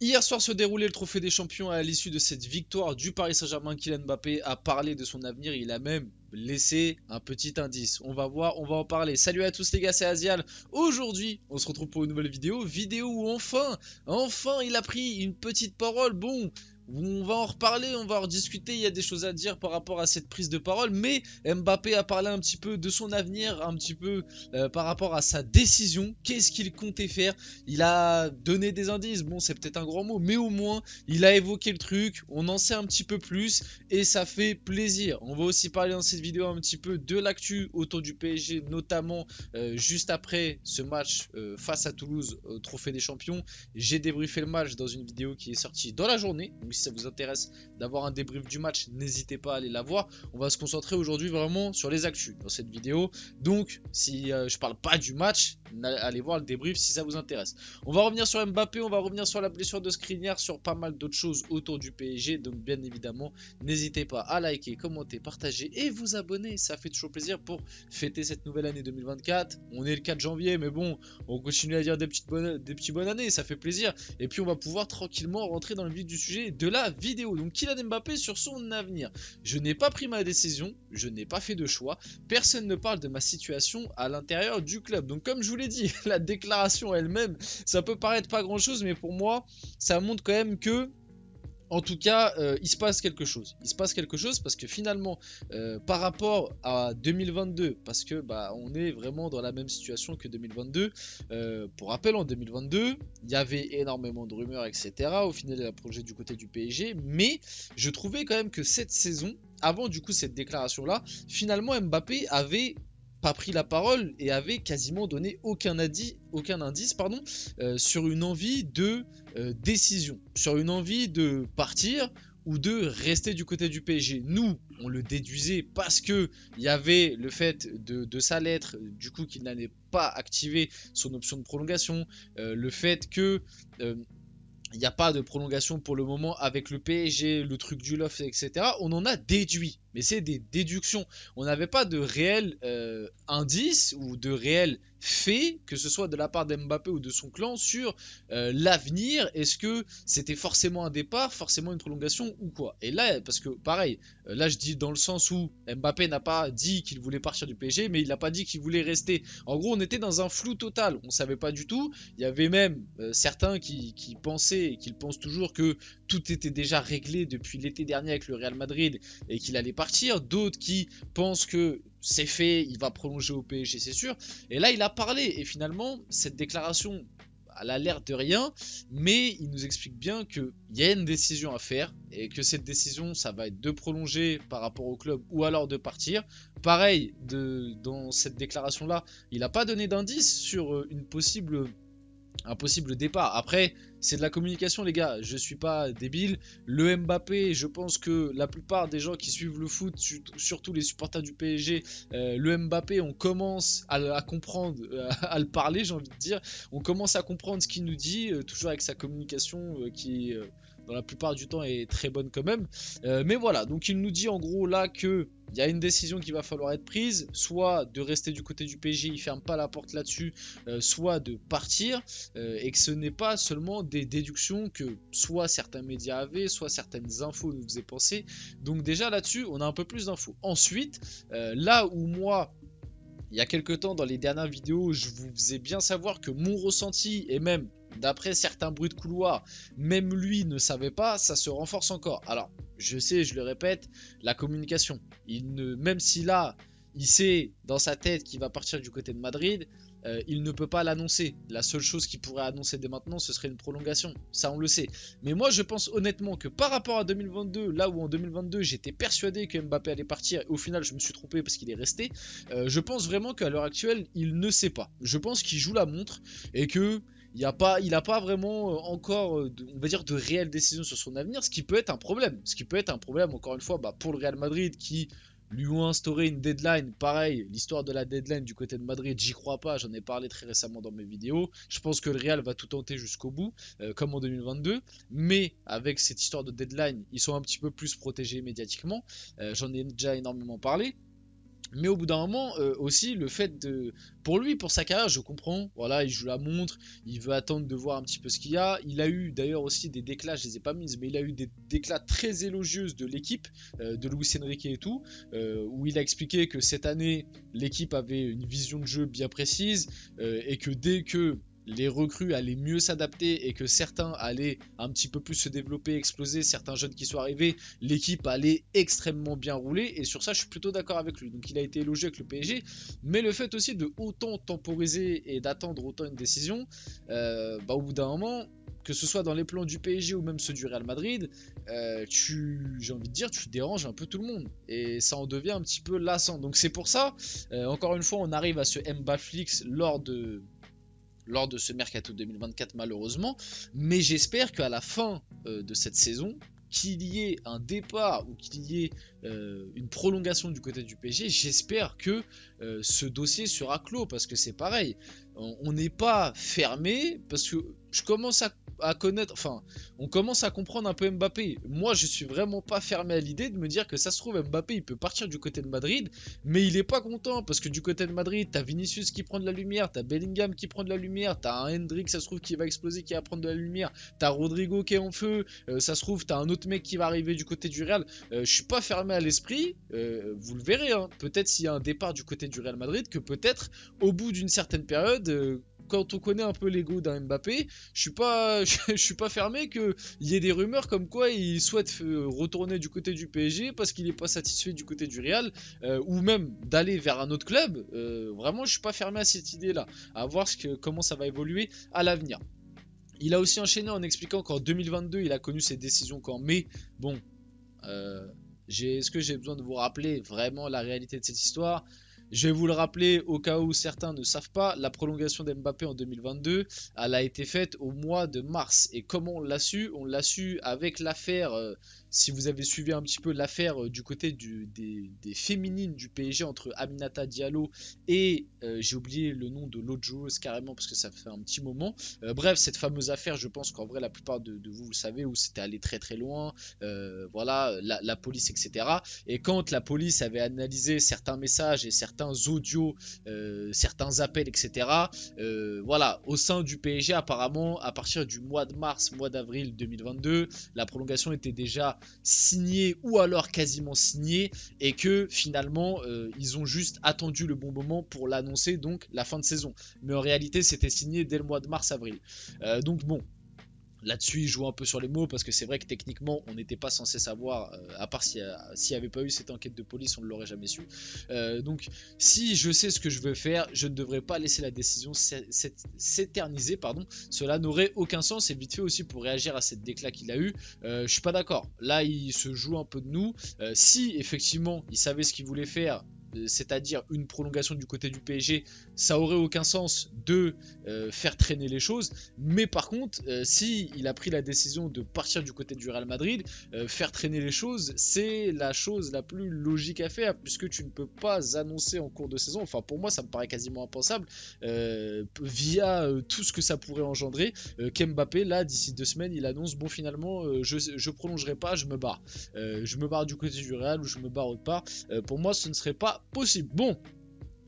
Hier soir se déroulait le trophée des champions à l'issue de cette victoire du Paris Saint-Germain. Kylian Mbappé a parlé de son avenir, il a même laissé un petit indice. On va voir, on va en parler. Salut à tous les gars, c'est Azial. Aujourd'hui, on se retrouve pour une nouvelle vidéo où enfin il a pris une petite parole. Bon, on va en reparler, on va en rediscuter, il y a des choses à dire par rapport à cette prise de parole, mais Mbappé a parlé un petit peu de son avenir, un petit peu par rapport à sa décision, qu'est-ce qu'il comptait faire. Il a donné des indices, bon c'est peut-être un grand mot, mais au moins il a évoqué le truc, on en sait un petit peu plus et ça fait plaisir. On va aussi parler dans cette vidéo un petit peu de l'actu autour du PSG, notamment juste après ce match face à Toulouse au Trophée des Champions. J'ai débriefé le match dans une vidéo qui est sortie dans la journée, donc si ça vous intéresse d'avoir un débrief du match, n'hésitez pas à aller la voir. On va se concentrer aujourd'hui vraiment sur les actus dans cette vidéo, donc si je parle pas du match, allez voir le débrief si ça vous intéresse. On va revenir sur Mbappé, on va revenir sur la blessure de Skriniar, sur pas mal d'autres choses autour du PSG. Donc bien évidemment, n'hésitez pas à liker, commenter, partager et vous abonner. Ça fait toujours plaisir pour fêter cette nouvelle année 2024. On est le 4 janvier, mais bon, on continue à dire des petits bonnes années, ça fait plaisir. Et puis on va pouvoir tranquillement rentrer dans le vif du sujet de la vidéo. Donc Kylian Mbappé sur son avenir. Je n'ai pas pris ma décision, je n'ai pas fait de choix. Personne ne parle de ma situation à l'intérieur du club. Donc comme je vous l'ai dit, la déclaration elle-même, ça peut paraître pas grand chose, mais pour moi, ça montre quand même que, en tout cas, il se passe quelque chose. Il se passe quelque chose parce que finalement, par rapport à 2022, parce que bah on est vraiment dans la même situation que 2022. Pour rappel, en 2022, il y avait énormément de rumeurs, etc. Au final, il a prolongé du côté du PSG, mais je trouvais quand même que cette saison, avant du coup cette déclaration-là, finalement Mbappé avait pas pris la parole et avait quasiment donné aucun indice sur une envie de décision, sur une envie de partir ou de rester du côté du PSG. Nous, on le déduisait parce que il y avait le fait de sa lettre, du coup qu'il n'allait pas activer son option de prolongation, le fait que il n'y a pas de prolongation pour le moment avec le PSG, le truc du loft, etc. On en a déduit, mais c'est des déductions. On n'avait pas de réel indice ou de réel fait, que ce soit de la part d'Mbappé ou de son clan, sur l'avenir. Est-ce que c'était forcément un départ, forcément une prolongation ou quoi? Et là, parce que pareil, là je dis dans le sens où Mbappé n'a pas dit qu'il voulait partir du PSG, mais il n'a pas dit qu'il voulait rester. En gros, on était dans un flou total, on ne savait pas du tout. Il y avait même certains qui pensaient et qui pensent toujours que tout était déjà réglé depuis l'été dernier avec le Real Madrid et qu'il allait partir. D'autres qui pensent que c'est fait, il va prolonger au PSG, c'est sûr. Et là, il a parlé. Et finalement, cette déclaration, elle a l'air de rien, mais il nous explique bien qu'il y a une décision à faire et que cette décision, ça va être de prolonger par rapport au club ou alors de partir. Pareil, dans cette déclaration-là, il n'a pas donné d'indice sur un possible départ. Après, c'est de la communication, les gars. Je suis pas débile. Le Mbappé, je pense que la plupart des gens qui suivent le foot, surtout les supporters du PSG, le Mbappé, on commence à comprendre, à le parler, j'ai envie de dire. On commence à comprendre ce qu'il nous dit, toujours avec sa communication qui dans la plupart du temps est très bonne quand même. Mais voilà, donc il nous dit en gros là que il y a une décision qui va falloir être prise, soit de rester du côté du PSG, il ferme pas la porte là-dessus, soit de partir, et que ce n'est pas seulement des déductions que soit certains médias avaient, soit certaines infos nous faisaient penser. Donc déjà là-dessus, on a un peu plus d'infos. Ensuite, là où moi, il y a quelques temps, dans les dernières vidéos, je vous faisais bien savoir que mon ressenti, et même d'après certains bruits de couloir, même lui ne savait pas, ça se renforce encore. Alors, je sais, je le répète, la communication. Même si là, il sait dans sa tête qu'il va partir du côté de Madrid, il ne peut pas l'annoncer. La seule chose qu'il pourrait annoncer dès maintenant, ce serait une prolongation. Ça, on le sait. Mais moi, je pense honnêtement que par rapport à 2022, là où en 2022, j'étais persuadé que Mbappé allait partir, et au final, je me suis trompé parce qu'il est resté, je pense vraiment qu'à l'heure actuelle, il ne sait pas. Je pense qu'il joue la montre et que il n'a pas vraiment encore, on va dire, de réelles décisions sur son avenir, ce qui peut être un problème. Ce qui peut être un problème, encore une fois, pour le Real Madrid qui lui ont instauré une deadline. Pareil, l'histoire de la deadline du côté de Madrid, j'y crois pas, j'en ai parlé très récemment dans mes vidéos. Je pense que le Real va tout tenter jusqu'au bout, comme en 2022. Mais avec cette histoire de deadline, ils sont un petit peu plus protégés médiatiquement. J'en ai déjà énormément parlé. Mais au bout d'un moment, aussi, le fait de... Pour lui, pour sa carrière, je comprends. Voilà, il joue la montre, il veut attendre de voir un petit peu ce qu'il y a. Il a eu d'ailleurs aussi des déclats, je les ai pas mises, mais il a eu des déclats très élogieux de l'équipe, de Luis Enrique et tout, où il a expliqué que cette année, l'équipe avait une vision de jeu bien précise, et que dès que les recrues allaient mieux s'adapter et que certains allaient un petit peu plus se développer, exploser, certains jeunes qui sont arrivés, l'équipe allait extrêmement bien rouler, et sur ça je suis plutôt d'accord avec lui. Donc il a été élogié avec le PSG, mais le fait aussi de autant temporiser et d'attendre autant une décision, au bout d'un moment, que ce soit dans les plans du PSG ou même ceux du Real Madrid, j'ai envie de dire, tu déranges un peu tout le monde, et ça en devient un petit peu lassant. Donc c'est pour ça, encore une fois, on arrive à ce Mbappé lors de ce mercato 2024 malheureusement, mais j'espère qu'à la fin de cette saison, qu'il y ait un départ ou qu'il y ait une prolongation du côté du PSG, j'espère que ce dossier sera clos, parce que c'est pareil, on n'est pas fermé, parce que je commence à connaître, enfin, on commence à comprendre un peu Mbappé. Moi, je suis vraiment pas fermé à l'idée de me dire que ça se trouve, Mbappé, il peut partir du côté de Madrid, mais il est pas content, parce que du côté de Madrid, t'as Vinicius qui prend de la lumière, t'as Bellingham qui prend de la lumière, t'as un Hendrick, ça se trouve, qui va exploser, qui va prendre de la lumière, t'as Rodrigo qui est en feu, ça se trouve, t'as un autre mec qui va arriver du côté du Real. Je suis pas fermé à l'esprit, vous le verrez, hein. Peut-être s'il y a un départ du côté du Real Madrid, que peut-être, au bout d'une certaine période, quand on connaît un peu l'ego d'un Mbappé, je suis pas fermé qu'il y ait des rumeurs comme quoi il souhaite retourner du côté du PSG parce qu'il n'est pas satisfait du côté du Real, ou même d'aller vers un autre club. Vraiment, je suis pas fermé à cette idée-là. À voir comment ça va évoluer à l'avenir. Il a aussi enchaîné en expliquant qu'en 2022, il a connu ses décisions qu'en mai. Bon, est-ce que j'ai besoin de vous rappeler vraiment la réalité de cette histoire? Je vais vous le rappeler au cas où certains ne savent pas, la prolongation d'Mbappé en 2022, elle a été faite au mois de mars. Et comment on l'a su? On l'a su avec l'affaire, si vous avez suivi un petit peu l'affaire du côté des féminines du PSG entre Aminata Diallo et j'ai oublié le nom de l'autre joueuse carrément parce que ça fait un petit moment. Bref, cette fameuse affaire, je pense qu'en vrai la plupart de vous le savez, où c'était allé très très loin, voilà, la police, etc. Et quand la police avait analysé certains messages et certains audios, certains appels, etc., voilà, au sein du PSG, apparemment, à partir du mois de mars, mois d'avril 2022, la prolongation était déjà signée ou alors quasiment signée, et que finalement, ils ont juste attendu le bon moment pour l'annoncer, donc la fin de saison. Mais en réalité, c'était signé dès le mois de mars-avril. Donc bon. Là-dessus, il joue un peu sur les mots parce que c'est vrai que techniquement, on n'était pas censé savoir, à part s'il n'y avait pas eu cette enquête de police, on ne l'aurait jamais su. Donc, si je sais ce que je veux faire, je ne devrais pas laisser la décision s'éterniser, pardon. Cela n'aurait aucun sens, et vite fait aussi pour réagir à cette déclat qu'il a eu. Je suis pas d'accord. Là, il se joue un peu de nous. Si effectivement, il savait ce qu'il voulait faire, c'est-à-dire une prolongation du côté du PSG, ça aurait aucun sens de faire traîner les choses. Mais par contre, si il a pris la décision de partir du côté du Real Madrid, faire traîner les choses, c'est la chose la plus logique à faire, puisque tu ne peux pas annoncer en cours de saison, enfin pour moi ça me paraît quasiment impensable, via tout ce que ça pourrait engendrer, qu'Mbappé là d'ici 2 semaines il annonce bon finalement je prolongerai pas, je me barre. Je me barre du côté du Real ou je me barre autre part. Pour moi ce ne serait pas possible. Bon,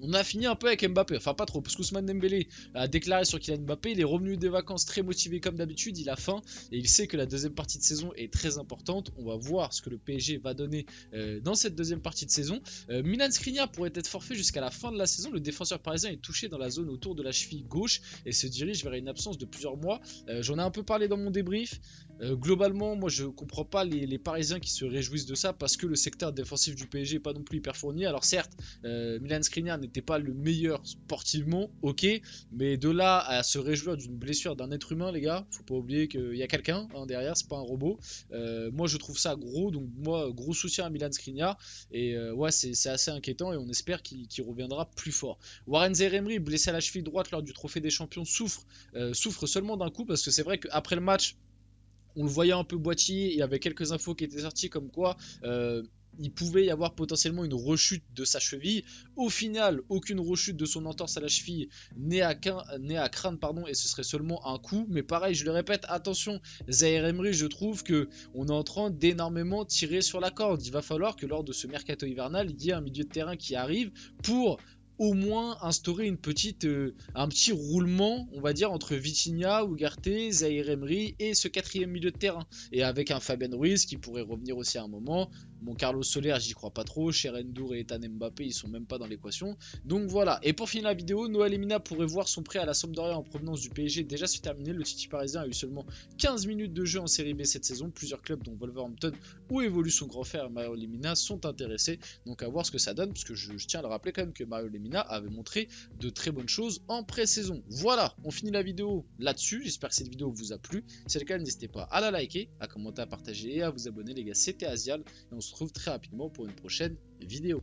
on a fini un peu avec Mbappé, enfin pas trop, parce qu'Ousmane Dembélé a déclaré sur Kylian Mbappé, il est revenu des vacances très motivé comme d'habitude, il a faim, et il sait que la deuxième partie de saison est très importante. On va voir ce que le PSG va donner dans cette deuxième partie de saison. Milan Skriniar pourrait être forfait jusqu'à la fin de la saison, le défenseur parisien est touché dans la zone autour de la cheville gauche, et se dirige vers une absence de plusieurs mois. J'en ai un peu parlé dans mon débrief. Globalement, moi je comprends pas les Parisiens qui se réjouissent de ça, parce que le secteur défensif du PSG est pas non plus hyper fourni. Alors certes, Milan Skriniar n'était pas le meilleur sportivement, ok, mais de là à se réjouir d'une blessure d'un être humain, les gars, faut pas oublier qu'il y a quelqu'un derrière, c'est pas un robot. Moi je trouve ça gros, donc moi gros soutien à Milan Skriniar, et ouais c'est assez inquiétant, et on espère qu'il reviendra plus fort. Warren Zaïre-Emery, blessé à la cheville droite lors du trophée des champions, souffre seulement d'un coup, parce que c'est vrai qu'après le match on le voyait un peu boitiller, il y avait quelques infos qui étaient sorties comme quoi il pouvait y avoir potentiellement une rechute de sa cheville. Au final, aucune rechute de son entorse à la cheville n'est à craindre, pardon, et ce serait seulement un coup. Mais pareil, je le répète, attention, Zaïre Emery, je trouve que on est en train d'énormément tirer sur la corde. Il va falloir que lors de ce mercato hivernal, il y ait un milieu de terrain qui arrive pour au moins instaurer un petit roulement, on va dire, entre Vitinha, Ugarte, Zaïre Emery et ce quatrième milieu de terrain. Et avec un Fabien Ruiz qui pourrait revenir aussi à un moment. Bon, Carlos Soler, j'y crois pas trop. Cherendour et Ethan Mbappé, ils sont même pas dans l'équation. Donc voilà. Et pour finir la vidéo, Noël Lemina pourrait voir son prêt à la Sampdoria en provenance du PSG déjà se terminer. Le Titi parisien a eu seulement 15 minutes de jeu en Série B cette saison. Plusieurs clubs, dont Wolverhampton, où évolue son grand frère Mario Lemina, sont intéressés. Donc à voir ce que ça donne, parce que je tiens à le rappeler quand même que Mario Lemina avait montré de très bonnes choses en pré-saison. Voilà, on finit la vidéo là-dessus. J'espère que cette vidéo vous a plu. Si c'est le cas, n'hésitez pas à la liker, à commenter, à partager et à vous abonner les gars. C'était Azial et on se retrouve très rapidement pour une prochaine vidéo.